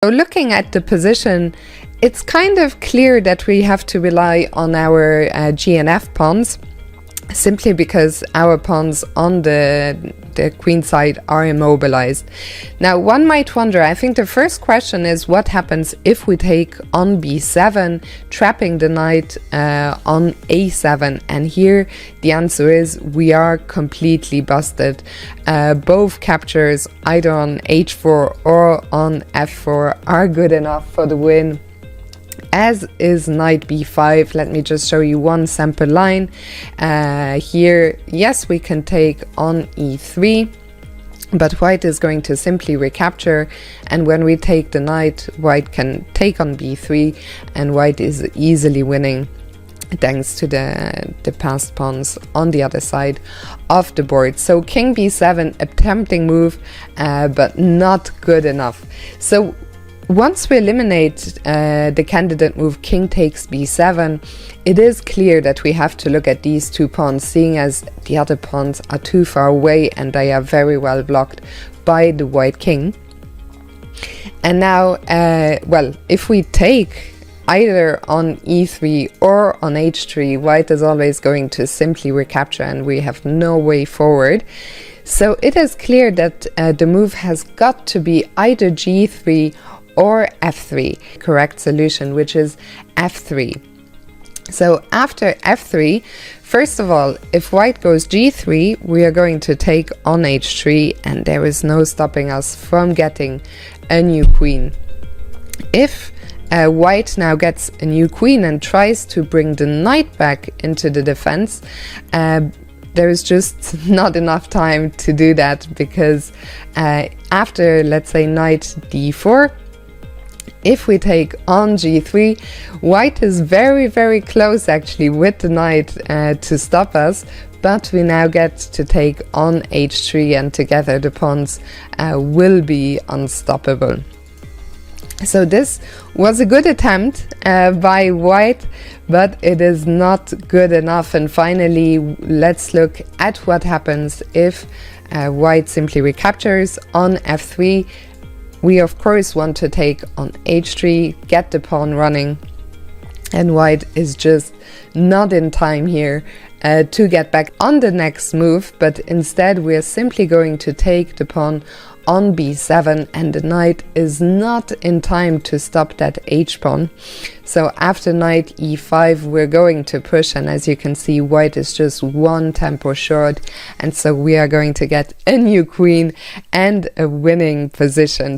So looking at the position, it's kind of clear that we have to rely on our G and F pawns, simply because our pawns on the queen side are immobilized. Now one might wonder, I think the first question is what happens if we take on b7, trapping the knight on a7, and here the answer is we are completely busted. Both captures either on h4 or on f4 are good enough for the win, as is knight b5. Let me just show you one sample line. Here, yes, we can take on e3, but white is going to simply recapture, and when we take the knight, white can take on b3, and white is easily winning thanks to the passed pawns on the other side of the board. So king b7, a tempting move, but not good enough. So once we eliminate the candidate move king takes b7, it is clear that we have to look at these two pawns, seeing as the other pawns are too far away and they are very well blocked by the white king. And now, well, if we take either on e3 or on h3, white is always going to simply recapture and we have no way forward. So it is clear that the move has got to be either g3 or f3, correct solution, which is f3. So after f3, first of all, if white goes g3, we are going to take on h3, and there is no stopping us from getting a new queen. If white now gets a new queen and tries to bring the knight back into the defense, there is just not enough time to do that, because after, let's say, knight d4, if we take on g3, white is very, very close actually with the knight to stop us, but we now get to take on h3, and together the pawns will be unstoppable. So this was a good attempt by white, but it is not good enough. And finally, let's look at what happens if white simply recaptures on f3. We of course want to take on h3, get the pawn running, and white is just not in time here to get back on the next move, but instead we are simply going to take the pawn on b7, and the knight is not in time to stop that h-pawn. So after knight e5 we're going to push, and as you can see, white is just one tempo short, and so we are going to get a new queen and a winning position.